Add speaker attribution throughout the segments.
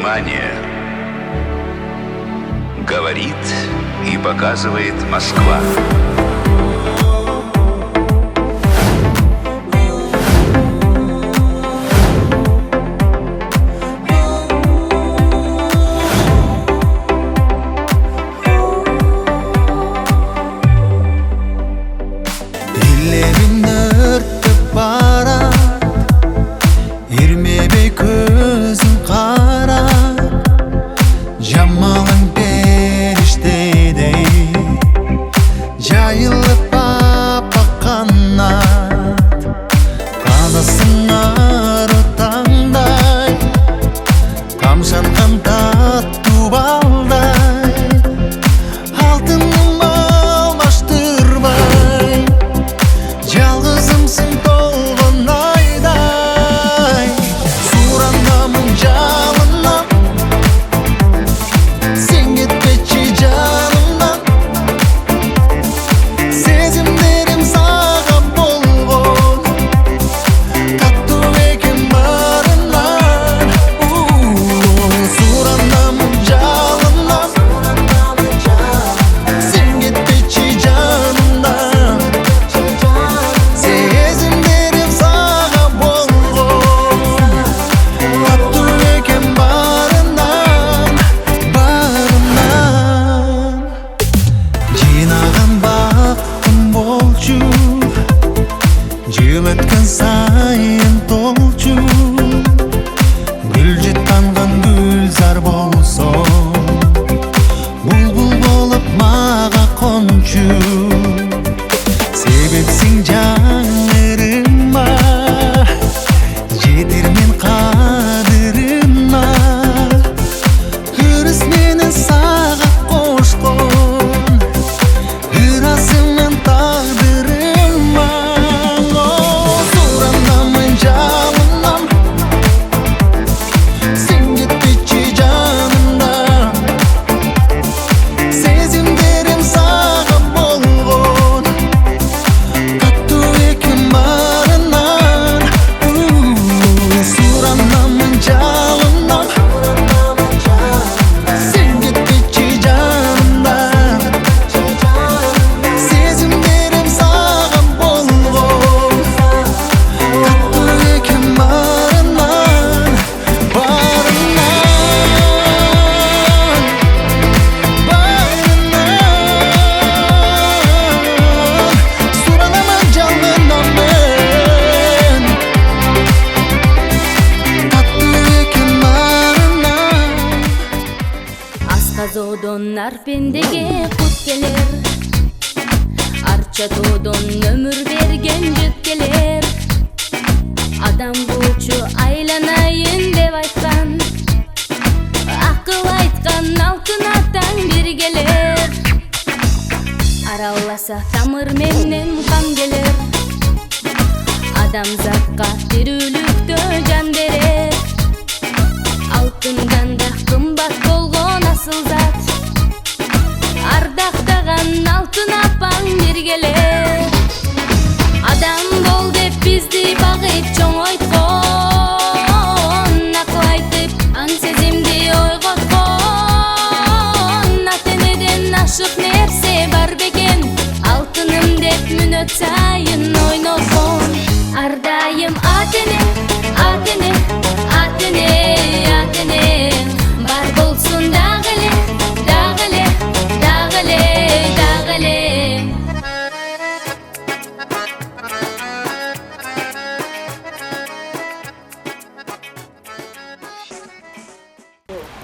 Speaker 1: Внимание! Говорит и показывает Москва.
Speaker 2: Azodonlar pendege kut gelir, arça to'don ömür bergen jüt gelir. Adam bulçu aylanayın deb aytkan, akıl aytkan altın atan bir gelir. Aralasa tamır menden kan gelir, adam zatqa tirүүлүктө can berer. Altından da kımbat bolgon asıl zat, ardaqtagan altın apan bir gelir. Adam bol dep bizdi bagıp çoң oytkon, akıl aytıp aң сезимди ойготкон. Ата-энеден ашык нерсе бар бекен, алтыным деп мүнөт сайын ойношон. Ардайым ата-эне, ата-эне, ата-эне, ата-эне бар болсун дагы эле, дагы эле, дагы эле, дагы эле.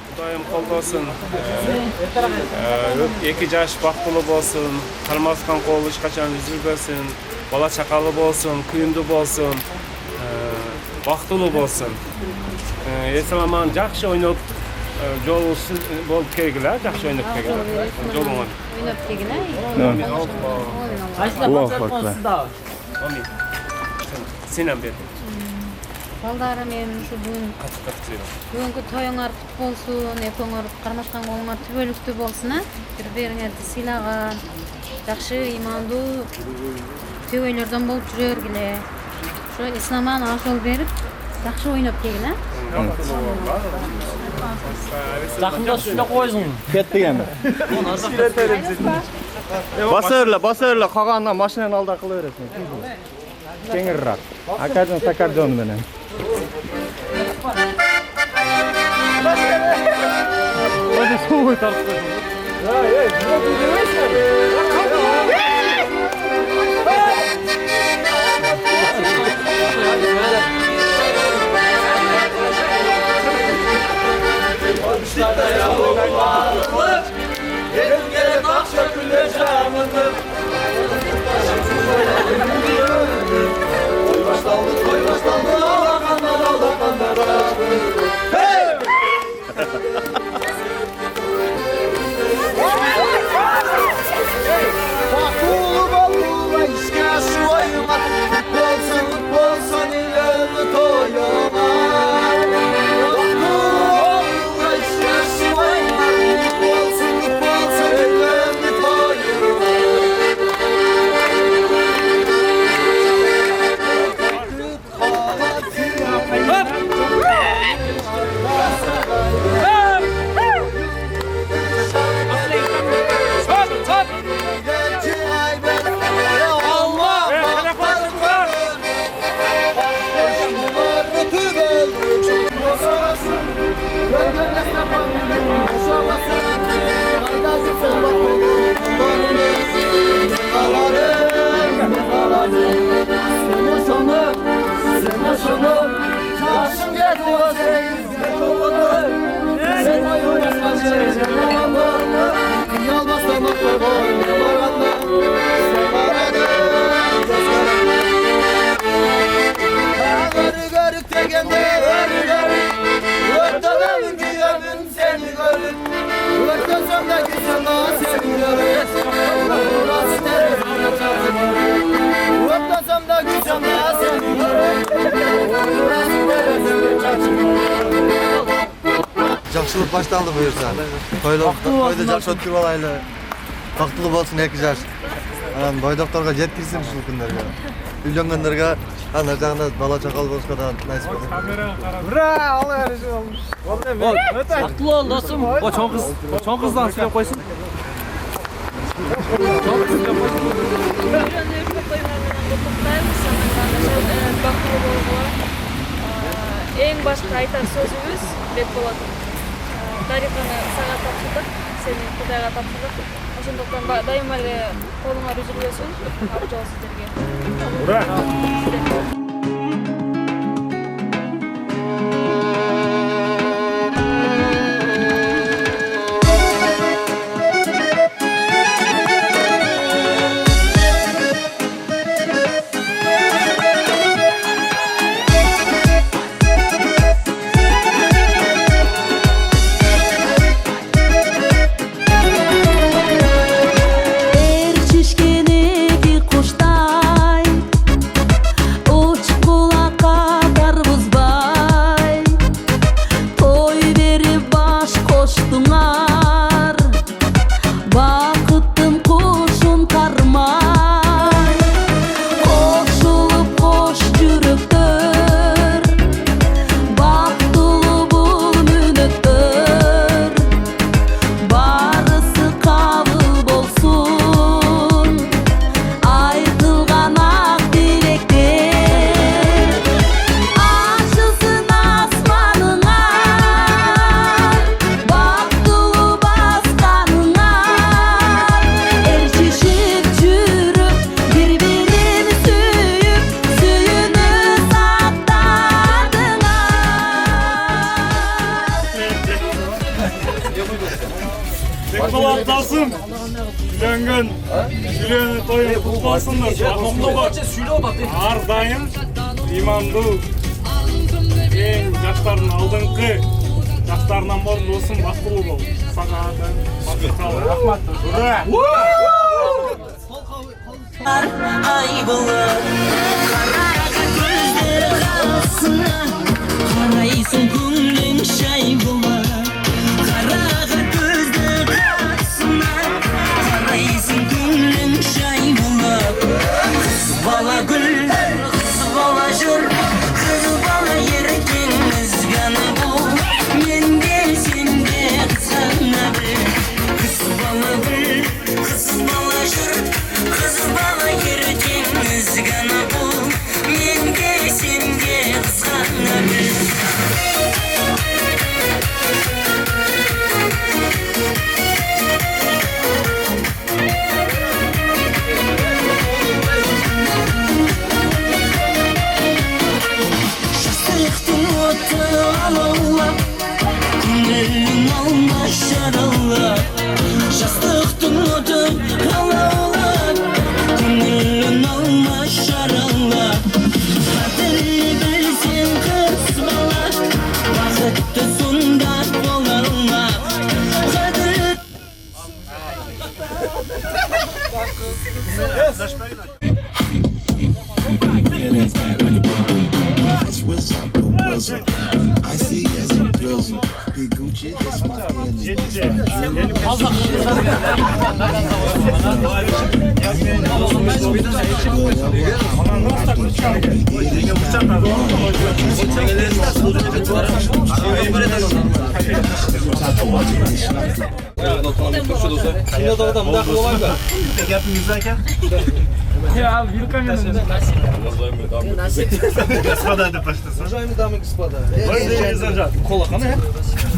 Speaker 3: Kudayım koldosun, 2 жаш бактылуу болсун, кармаскан кол эч качан үзүлбөсүн, бала чакалы болсун, күйүндүү болсун, бактылуу болсун. Эсаламан жакшы ойноп жолусуз болуп келгиле, жакшы ойноп келгиле. Жолуңан.
Speaker 2: Ойноп келгиле.
Speaker 3: Аллаху акбар. Амин. Сенен бердим.
Speaker 2: Балдары мен ушу бүгүнкү тоюңар кут болсун, экөөңөр кармашкан колуңар түбөлүктүү болсун, бири-бириңерди сыйлаган, жакшы имандуу төбөйлөрдөн болуп жүрөргүле. Ошо исламан ашол берип, жакшы ойноп келгиле.
Speaker 4: Жақында үстіне қойсын.
Speaker 5: Кеттік енді. Баса өрлі, қағаннан машинаны алда қылы өресің. Кеңірірақ. Акаден сакардон менен.
Speaker 4: Өте суы тартып қойсын.
Speaker 6: Жақсылық башталды бұйырса. Тойды жақсы өткіп алайлы. Бақтылы болсын 2 жаш. Бойдоқтарға жеткірсін шыл күндерге. Үйленгендерге ана жағында бала чақал болысқа да насип болсын.
Speaker 5: Ура! Алла әріші olmuş.
Speaker 4: Бақтылы ол досым. О, чоң қыздан сөйлеп қойсын.
Speaker 7: Ең башқа айтар сөзіміз Бекболат. Тариханы саған тапсырдық, сені Құдайға тапсырдық. Ошондуктан дайыма эле колуңар үзүлбөсүн. Абжал сиздерге.
Speaker 3: Ура! Бекболат Дасым, үйленген, үйлені тойын құтты болсындар. Ардайым, имандуу, ең жаштардың алдыңғы жаштарынан болсын, бақытты бол. Саған рахмат. Ура!
Speaker 8: Қарайсың күннен шай болар, қараға көзді қасына, қарайсың күннен шай болар. Қыз бала гүл, қыз бала жүр, қыз бала еркен ізганы бұл, мен де сен
Speaker 4: Şimdi da mıdak olayım da.
Speaker 3: Ya Wilka
Speaker 4: Kola kana ya.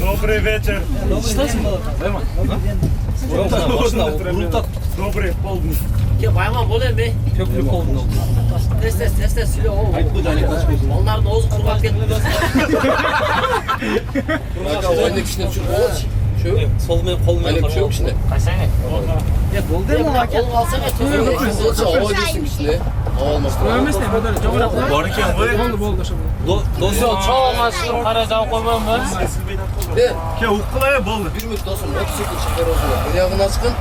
Speaker 3: Добрый вечер. Добрый полдник.
Speaker 9: Bayman bolayım be.
Speaker 4: Köprü kolunda.
Speaker 9: Test söyle o. Onların oğuz kurban ketmedi.
Speaker 10: Oyundaki işte şu boğaz.
Speaker 4: Sol benim kolum
Speaker 10: Öyle bir şey yok işte.
Speaker 9: Kaç sene?
Speaker 4: Ya bol değil mi lan?
Speaker 9: Oğlum alsana tüzüğü.
Speaker 10: Olsa o ödesin işte. O olmaz.
Speaker 4: Dostum.
Speaker 9: Çoğu maçlı Karacan koymamız.
Speaker 10: De. Ke ukulaya bol. Bir müddet olsun. Motosiklet şeker olsun. Ayağını açkın.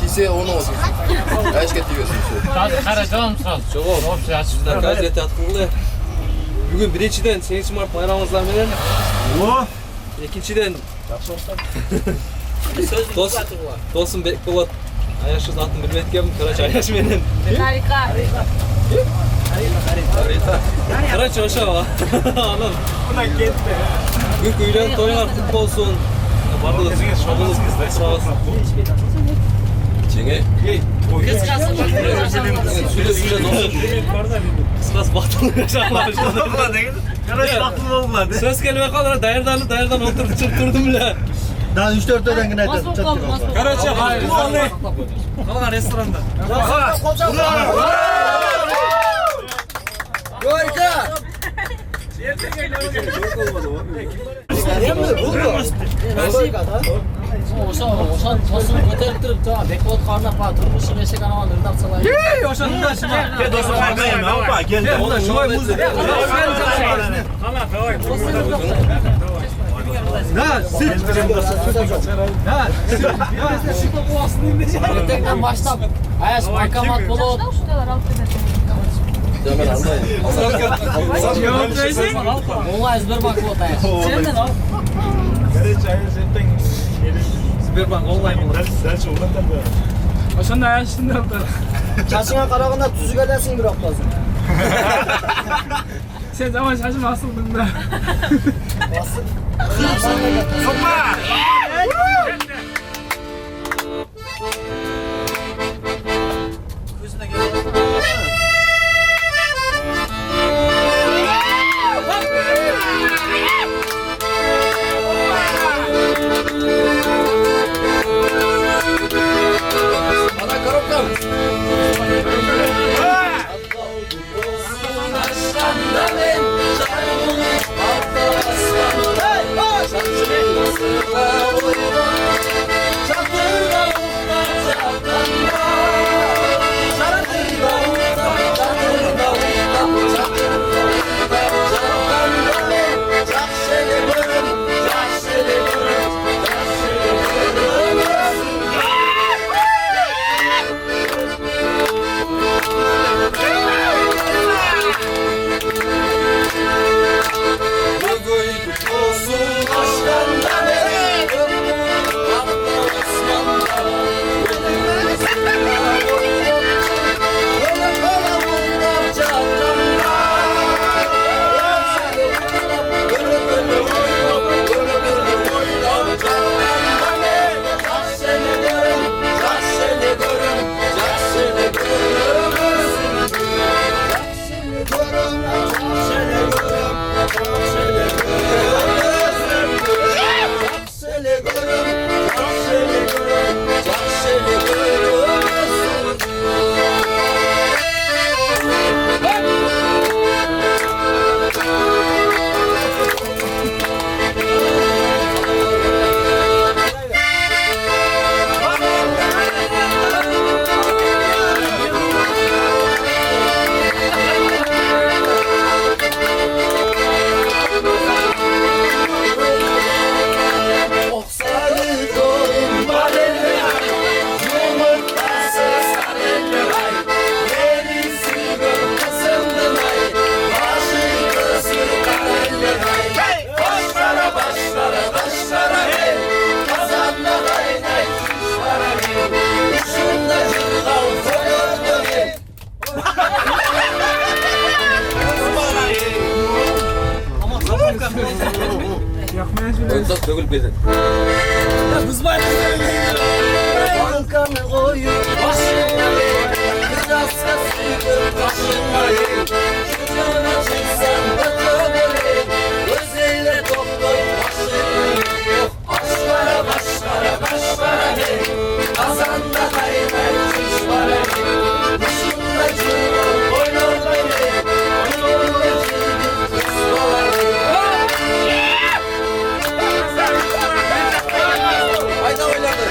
Speaker 10: Kise onu olsun. Kaç getiriyorsun?
Speaker 9: Karacan mısın?
Speaker 4: Sizler gazete atqılı. Bugün birinciden 8 Mart bayramımızlar bilen. İkinciden dostum Bekbolat Ayaşız atın bilmet geldim Karaç Ayaş benim.
Speaker 7: Harika.
Speaker 4: Karaç aşağı va. Anam. Bugün köyden toylar kutlu olsun. Bardı şabılız sağ olsun.
Speaker 10: Çenge.
Speaker 9: Kıskançsın.
Speaker 4: Süle dostum. Kıskas batılı yaşarlar.
Speaker 10: Karaç baktım olmadı.
Speaker 4: Söz kelime kalır dayardan oturup çırptırdım bile.
Speaker 6: Daha 3-4 öden güne
Speaker 7: Mas bok kaldı, mas bok.
Speaker 4: Karaç hayır. Kalan restoranda.
Speaker 9: Oşan tosunu götürüp durup da Bekbot karnına falan durmuşsun eşek anaman ırdak salayım.
Speaker 4: Oşan da şimdi.
Speaker 10: Ke dostum kaymayın ama gel.
Speaker 4: Onda şoy muz.
Speaker 9: Tekten başlam. Ayas bankamat bulup.
Speaker 10: Hemen anlayın.
Speaker 9: Ola ezber bankbot ayas. Senden al.
Speaker 4: Sberbank online olur.
Speaker 3: Oşanda yaşında oldu.
Speaker 9: Çarşına karagında tüzük edersin bir oklazın.
Speaker 3: Sen zaman şaşım asıldın da.
Speaker 10: Bana karoplam.
Speaker 9: Hey!
Speaker 10: Onda dökülüp gidin.
Speaker 9: Bankanı koyup başına biraz kasıyor kaşınmayın. Şucunu çeksen de dönerim. Gözüyle toplar başını. Yok başlara başlara başlara hey. Kazanda kaynar kuşlara hey. Başında cırlar boynunda hey. Boynunda cırlar kuşlara hey. Hayda oynadı.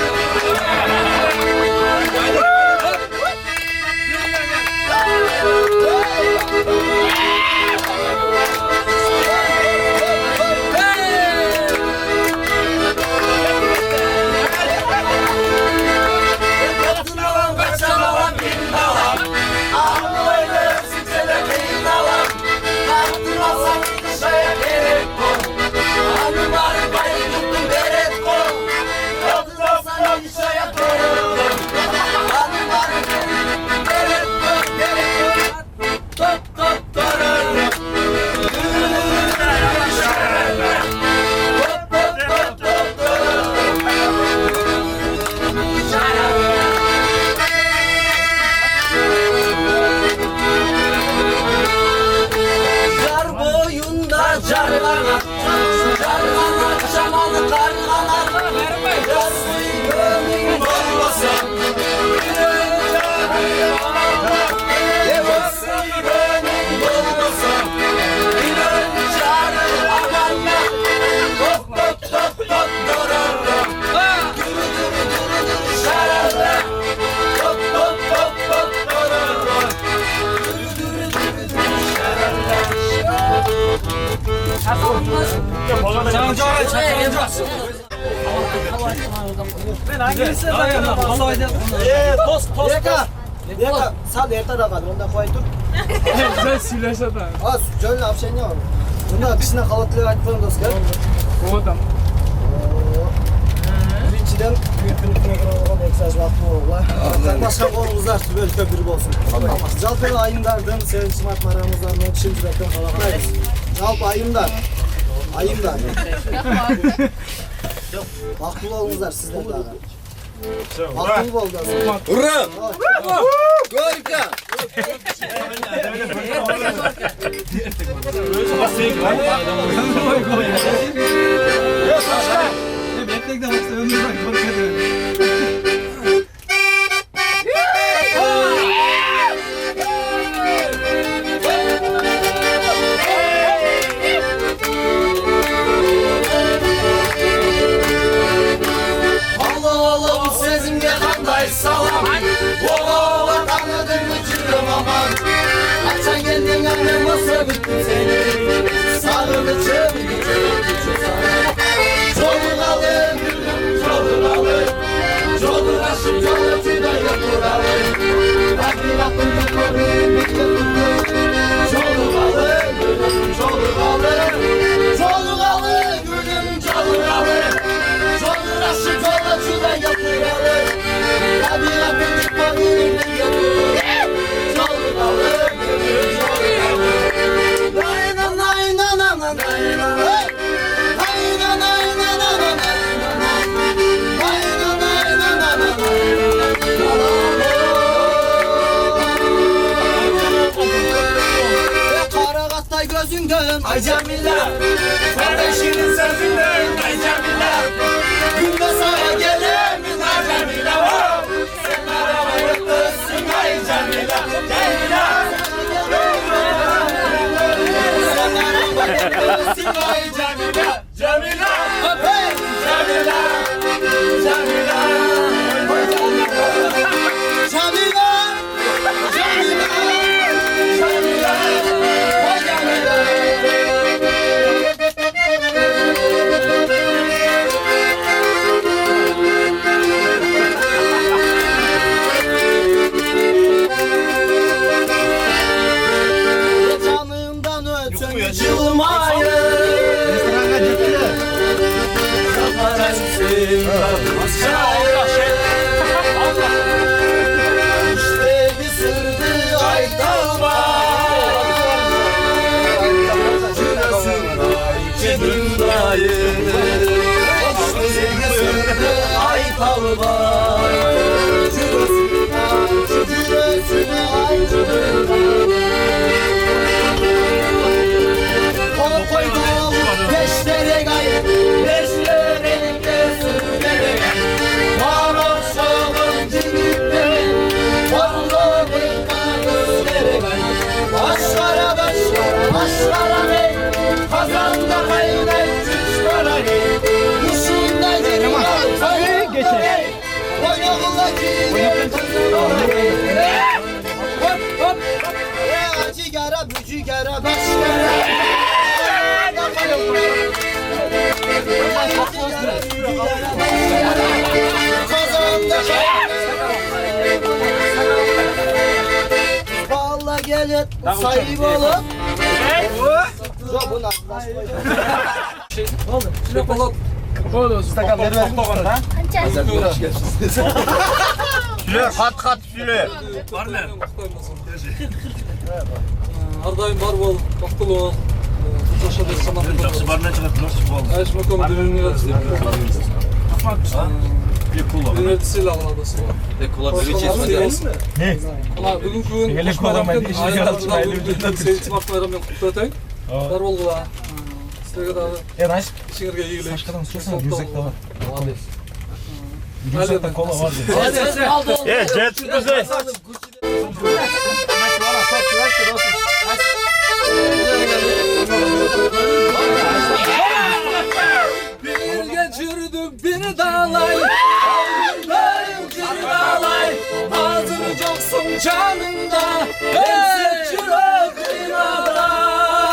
Speaker 9: Car boyunda carlana, carlana çamalı karlana. Yazmayı gönlün olmasa, yazmayı gönlün olmasa, bir çare amanla, top top top top dorarla, duru duru duru duru şararla, top top top top dorarla, duru duru duru duru şararla. Ben hangisine bakıyorum? Tost, tost. Yeka, sal erta da kalır, onda koy dur.
Speaker 3: Sen silahsa da.
Speaker 9: Az, şöyle apşen ne var? Bunda dışına kalıtlığı ait falan dostlar.
Speaker 3: O adam.
Speaker 9: Birinciden büyük günlüküne göre olan eksaj vakti oğullar. Başka konumuzlar böyle köpürü olsun. Jalpı ayındardan, senin smart maramızdan, şimdi zaten kalamayız. Jalpı ayındar. Ayındar. Vakti olmuşlar sizler daha. Vakti oldu aslında.
Speaker 10: Hurra! Gorka!
Speaker 9: Oğlum sezimge kanday salam. Oğlum tanıdın mı cürüm aman. Açan geldin annem masa bittim seni. Sarılı çömdü çömdü sana. Çoluk alın gülüm çoluk alın. Çoluk aşık çoluk tüda yapıralı. Hadi yapın tutarım bir yapın. Çoluk alın gülüm çoluk alın. Çoluk alın gülüm çoluk alın. Çoluk aşık çoluk tüda yapıralı. Hadi yapın tutarım bir yapın. Çoluk alın gülüm çoluk alın. Nayna nayna nayna nayna. Nayna nayna nayna nayna. Nayna nayna nayna nayna. Karagattay gözünden ay Cemile. Kardeşinin sözünden ay Cemile. Günde sana gelemin ay Cemile. Sen arabayı yıktırsın ay Cemile. Cemile. Sen arabayı yıktırsın ay Cemile. Cemile. Hey Cemile. Cemile. Cemile. Cemile. Canımdan öten cılmayı restorana gittiler. İşte bir sırdı ay kalma. Cürasın ay cebim dayı. Kabiliyet sahibi olup. Yok bunu
Speaker 6: Stakan ver ver.
Speaker 5: Şöyle kat şöyle.
Speaker 4: Ardayım var bol, baktıl o. Aşağıda sanat. Жақсы барына шығады, жақсы Ayş makamı dönümünü yazdı. Üniversitesiyle alınadası var.
Speaker 10: Ekolar böyle çeşmedi.
Speaker 4: Ne? Bugün köyün ayarlarından bölümünde seyirci bakmayla ben kutlatayım. Var bol da. Sizlere daha işinirge iyi gülüyor. Saçkadan sorsan yüzek de var. Hadi. Yüzekten kola var diye.
Speaker 5: Jet bize.
Speaker 4: Bir geçirdim bir dağlay, bir dağlay. Hazır çoksun canımda, ben çırak bir dağlay.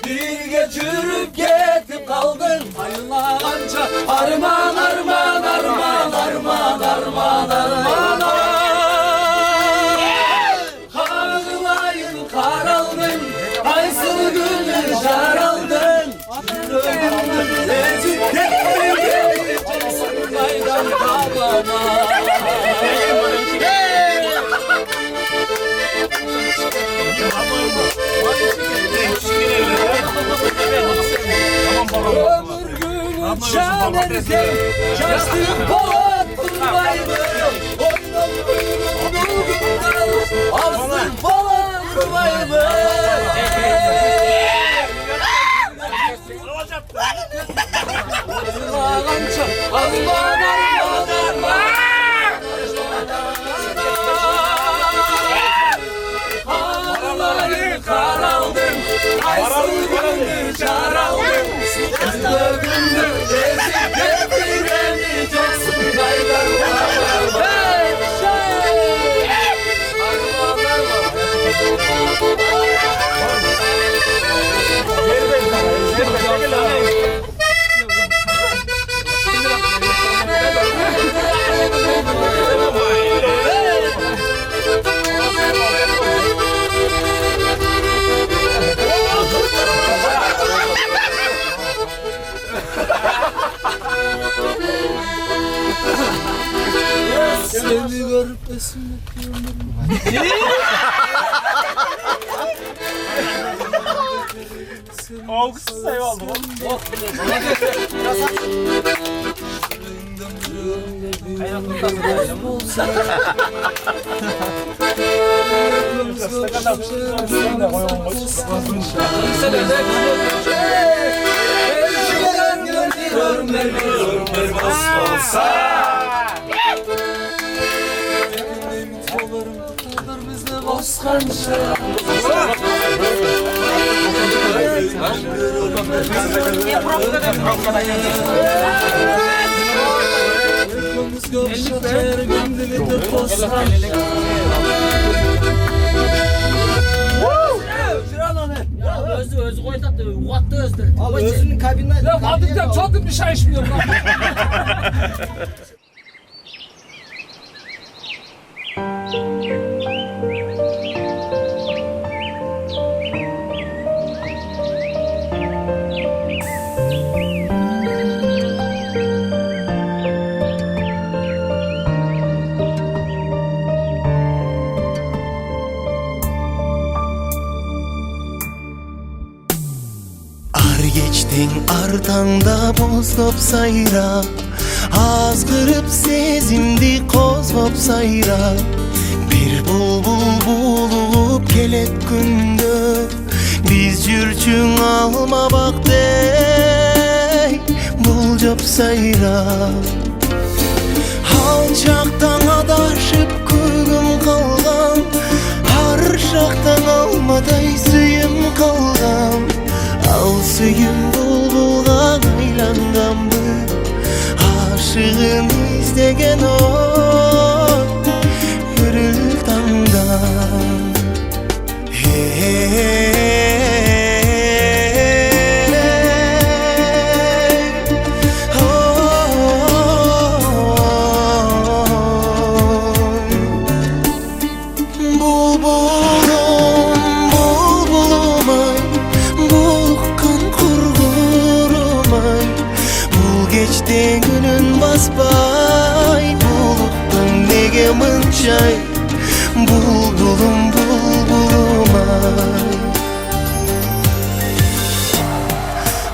Speaker 4: Bir geçirip gitip kaldın, ayılanca arman arman arman arman arman arman. Ağlayın karaldın, aysın gülür jaraldın. Ezip gittin, maydan kalama. Ömür günü can ederken, kestim polat kurbaydı. Oynam kuyruğunu gündal, alsın polat kurbaydı. Arman arman arman. Ağlayın karaldın, aysın gündür çaraldın. Gündür gezip getireni çoksun gaydar bağlar. Armanlar var. Seni görüp esim
Speaker 5: Alkış sayı aldım.
Speaker 8: Özü koytattı, uğattı özü.
Speaker 9: Abi özünün kabinden.
Speaker 4: Ya Fatih'ten çok bir şey içmiyorum lan.
Speaker 11: Geçtin artanda bozdop sayra, azgırıp sezimdi kozlop sayra. Bir bulbul bulup kelet günde, biz jürçün alma bak dey, bulcop sayra. Halçaktan adaşıp kuyum kalgan, harşaktan almaday suyum kalgan. Al suyum bulbula aylangandı, aşığın izlegen o hürültandan. Bulbul kechte günün basbay Buluttan nege mınçay Bulbulum bulbulum ay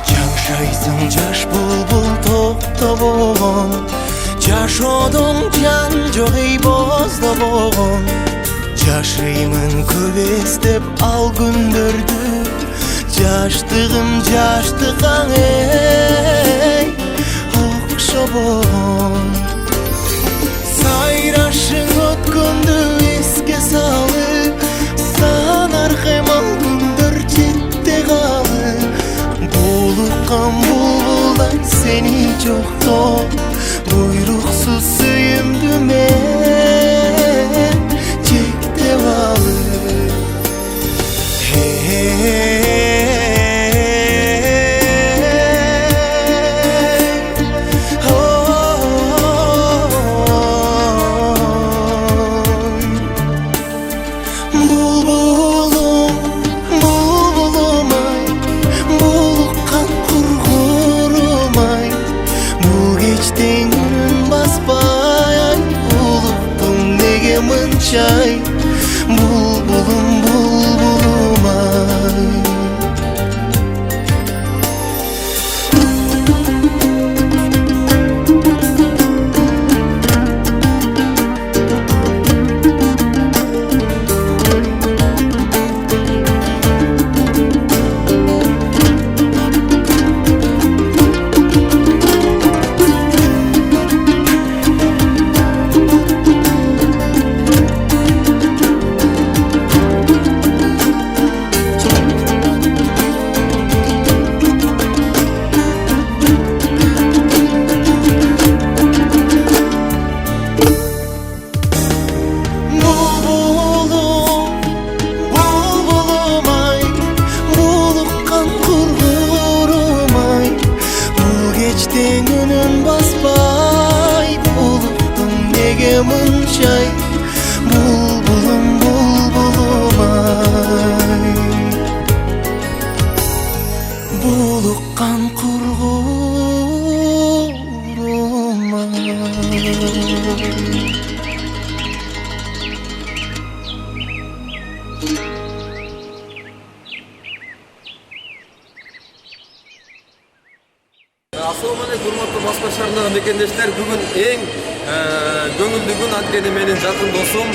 Speaker 11: Жашайсың жаш бұлбұл топта болған Жашодың жан жоқ ей бозда болған Жашаймын көп естеп ал күндерді Жаштығым жаштықаң ей Оқша болған Сайрашың өткенді еске салып Санар қаймал күндер жетте қалып Булыққан бұлдай сені жоқтап Бұйрықсыз сүйімді мен жектеп алып Çay bulbulum bulbulum ay Çay bulbulum bulbulum ay Bulukkan kurgurum ay
Speaker 10: Assalamualaikum урматтуу басма шаарындагы мекендештер. Бүгүн эң көңүлдүү күн анткени менин жакын досум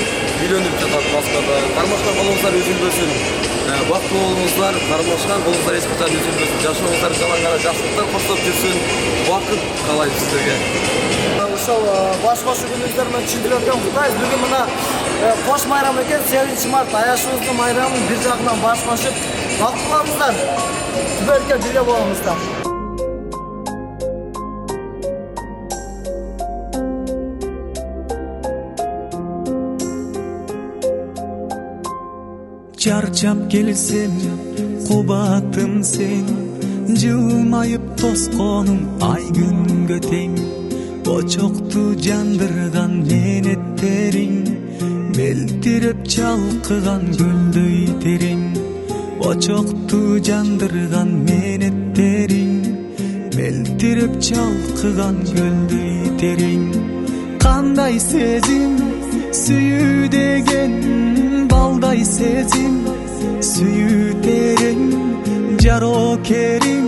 Speaker 10: үйлөнүп жатат Москвада. Кармашкан колуңуздар үзүлбөсүн. Бактылуу болуңуздар, кармашкан колуңуздар эч качан үзүлбөсүн. Жашооңуздар жалаңгара жакшылыктар коштоп жүрсүн. Бакыт каалайм сиздерге.
Speaker 9: Ошол баш кошуу күнүңүздөр менен чындыгын куттайбыз. Бүгүн мына кош майрам экен, 8 март аяшыбыздын майрамын бир жагынан баш кошуп бактылуу болуңуздар. Түбөлүккө бирге болуңуздар.
Speaker 11: Чарчап келсем, кубатым сен Жылмайып тосконум ай күнгө тең Очокту жандырган менеттериң Мелтиреп чалкыган гүлдөй терең Очокту жандырган менеттериң Мелтиреп чалкыган гүлдөй терең Кандай сезим сүйүү деген Балдай сезим сүйүү терең Жарокерим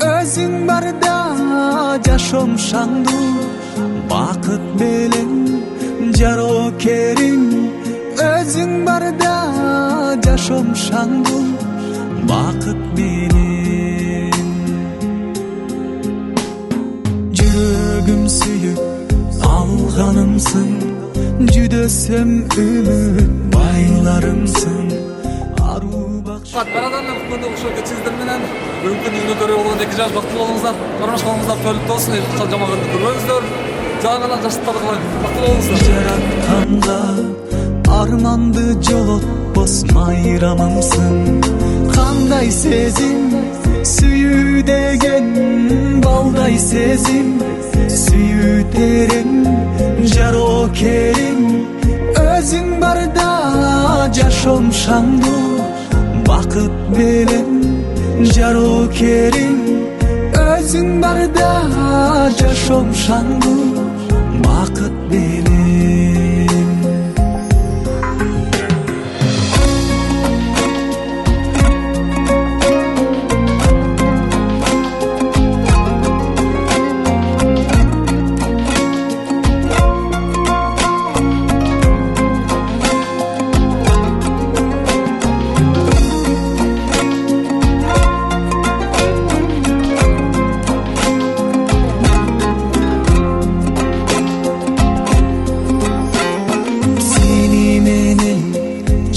Speaker 11: өзүң барда жашоом шаңдуу бакыт менен Жарокерим өзүң барда жашоом шаңдуу бакыт менен Жүрөгүм сүйүп алганымсың Жүдөсөм үмүт байларымсың
Speaker 4: Барадан мен құтманды ұшыр кетсіңіздер менен мүмкін үйіне төре болған 2 жас бақытты болыңыздар қармашқаныңыздар төліп болсын ешқашан жамағанды көрмеңіздер жаңа жастықтарды қалай бақытты болыңыздар
Speaker 11: жаратқанға арманды жолотпос майрамымсың қандай сезим сүйүү деген балдай сезим сүйүү терең жарокерим өзүң барда жашоом шаңдуу бакыт менен жарокерим Özün barda жашоом шаңдуу бакыт менен.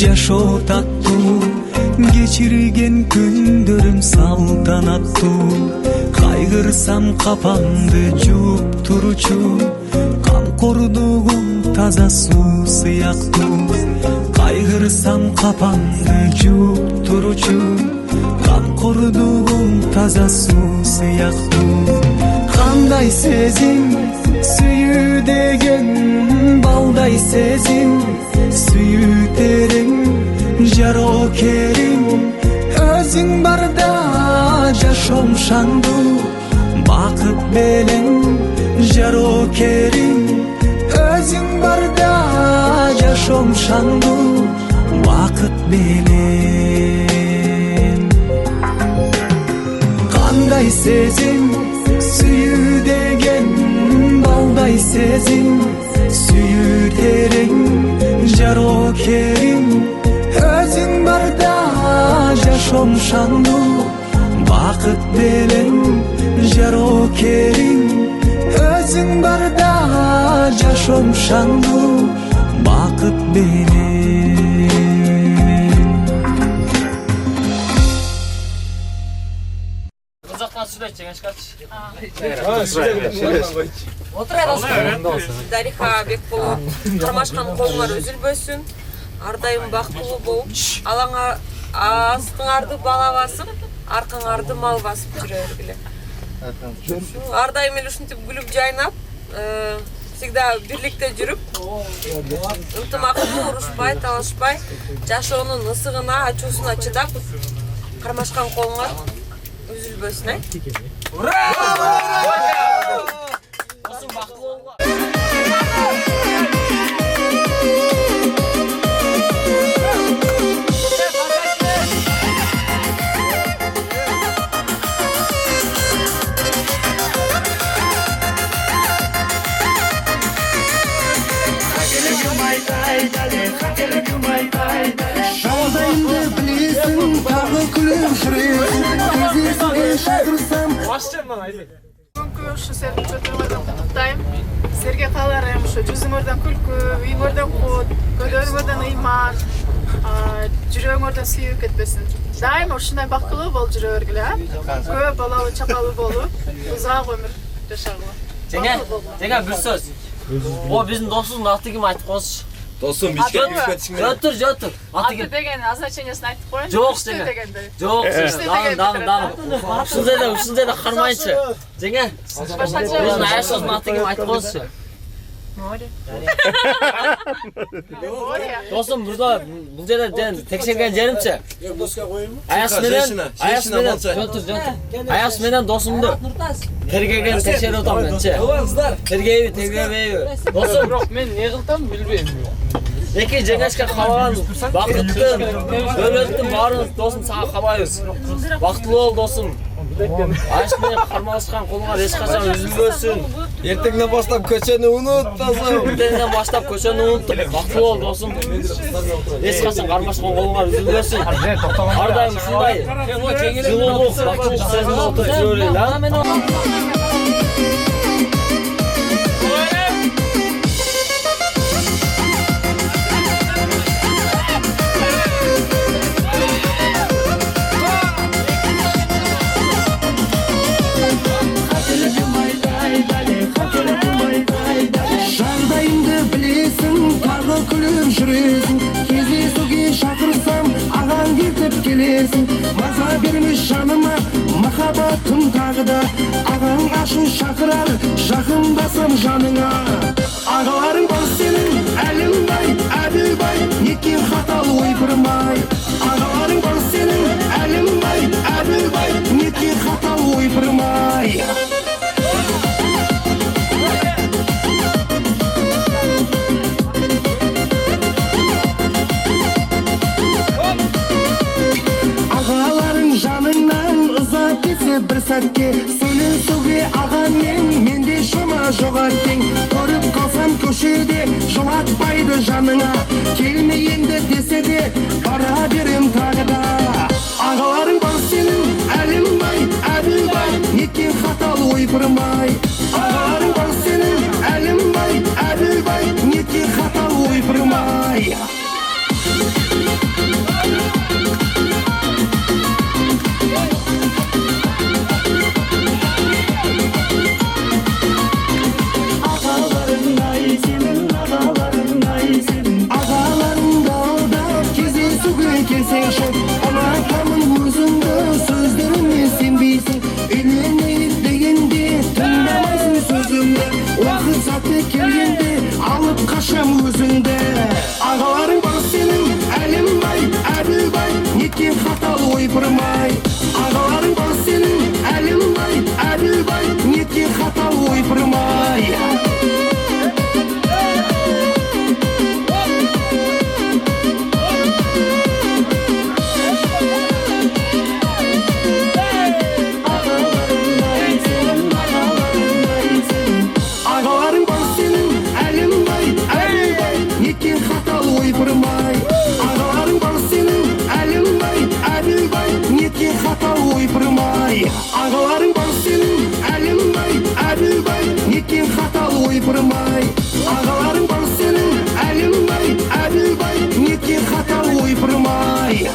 Speaker 11: Жашоо таттуу, кечирген күндөрүм салтанаттуу. Кайгырсам капамды жууп туручу, камкордугум таза суу сыяктуу. Кайгырсам капамды жууп туручу, камкордугум таза суу сыяктуу. Кандай сезим, сүйүү деген балдай сезим, сүйүү терең, жарокерим. Өзүң барда жашоом шаңдуу бакыт менен, жарокерим. Өзүң барда жашоом шаңдуу бакыт менен. Кандай сезим, сүйүү деген балдай сезим, сүйүү терең, жарокерим. Өзүң барда жашоом шаңдуу бакыт менен, жарокерим. Өзүң барда жашоом шаңдуу бакыт менен.
Speaker 8: Uzaktan süreç çekeç.
Speaker 7: Дариха Бекболот, кармашкан колуңар үзүлбөсүн, ардайым бактылуу болуп, алаңа астыңарды бала басып, аркаңарды мал басып жүрө бергиле. Ардайым эле ушинтип күлүп жайнап, всегда бирликте жүрүп, ынтымактуу, урушпай, талашпай, жашоонун ысыгына, ачуусуна чыдап, кармашкан колуңар üzülbösün ay.
Speaker 8: Ура! Olsun baktı olma.
Speaker 11: Шалдайымды білесің, тағы күлімшіресің, кездесуге шақырсам.
Speaker 12: Бүгінгі ушу сердің чөтөрүңөрдөн куттуктайм. Силерге кааларым ушу жүзүңөрдөн күлкү, үйүңөрдөн кут, көдөрүңөрдөн ыйман, жүрөгүңөрдөн сүйүү кетпесин. Дайыма ушундай бактылуу болуп жүрө бергиле. Көп балалуу, чакалуу болуп, узак өмүр жашагыла.
Speaker 8: Жеңе бир сөз. О биздин досубуздун аты ким айтып коесузчу?
Speaker 10: Досум бишке кетишиң менен.
Speaker 8: Жотур.
Speaker 12: Аты деген азначениясын айтып коеюн.
Speaker 8: Жок дегенде. Жок, дагы. Ушундай да кармайынчы. Жеңе. Биздин аяшыбыздын аты ким айтып коесузчу?
Speaker 12: Море.
Speaker 8: Досум бул жерде текшерген жеримчи. Аяш менен досумду тергеген текшерип атам менчи. Тергейби. Досум, мен не кылдым билбейм. Эки жеңешке кабаган бакыттын, дөөлөттүн баарын досум сага кабайбыз. Бактылуу бол досум. Аяш менен кармалышкан колуңар эч качан үзүлбөсүн.
Speaker 10: Эртеңден баштап көчөнү унут, досум.
Speaker 8: Бактылуу бол досум. Эч качан кармашкан колуңар үзүлбөсүн. Ардайым ушундай жылуулук, бактылуулук сезим болуп жүрө берели.
Speaker 11: Шалдайымды білесің, тағы күлімшіресің, кездесуге шақырсам, ағаң кетіп келесің. Маза бермес жаныма, махаббатым тағы да, ағаң ашу шақырар, жақындасам жаныңа. Ағаларың бар сенің, әлімбай, әділбай, неткен қатал ойпырмай. Ағаларың бар сенің, әлімбай, әділбай, неткен қатал ойпырмай. Менде шама жоғат тең көріп қалсам көшеде жылатпайды жаныңа келме енді десе де бара берем тағы да ағаларың бар сенің әлімбай әділбай неткен қатал ойпырмай ағаларың бар сенің әлімбай әділбай неткен қатал ойпырмай Ұнатамын өзіңді сөздеріме сенбейсің үйленейік дегенде тыңдамайсың сөзімді уақыт сәті келгенде алып қашам өзіңді ағаларың бар сенің әлімбай әділбай неткен қатал ойпырмай ағаларың бар сенің әлімбай әділбай неткен қатал ойпырмай ағаларың бар сенің әлімбай әділбай неткен қатал ойпырмай ағаларың бар сенің әлімбай әділбай неткен қатал ойпырмай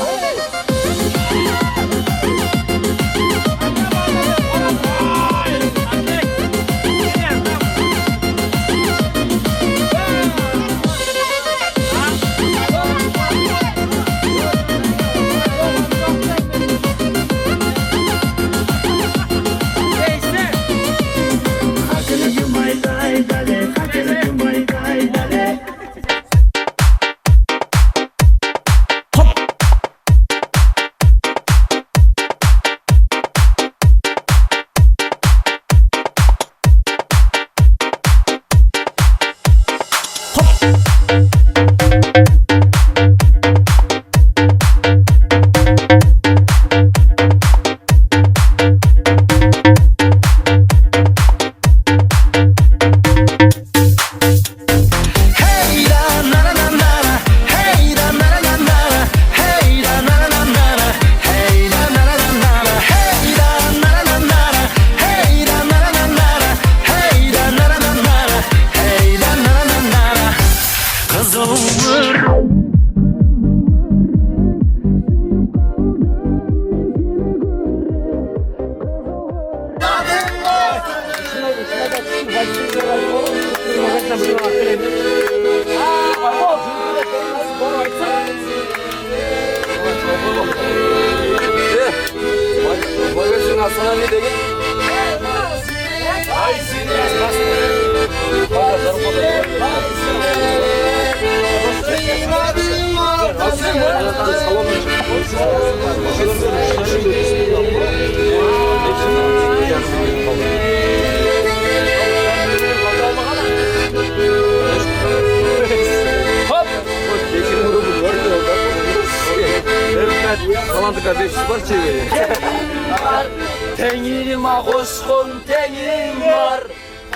Speaker 8: Тәңірім қошқын тәңірім бар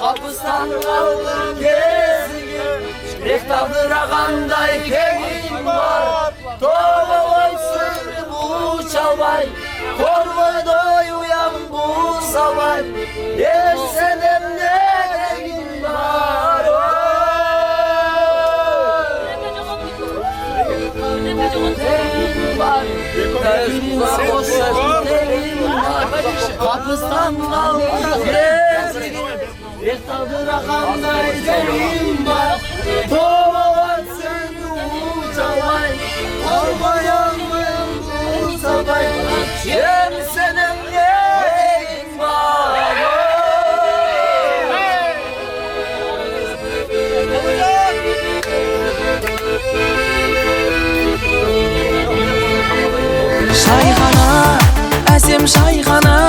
Speaker 8: Қапыстан қалдым кезіген Рек тағдырағандай кеңім бар Тоғылай сүріп ұшалбай Қорғойдой ұям бұл салбай Ерсенем негім бар Kapıstan kaldı bir tadırağanday derim var Toğalar seni uçalay Olmayanlığım uçalay Yem senin neyin var
Speaker 9: Şayxana, əsim şayxana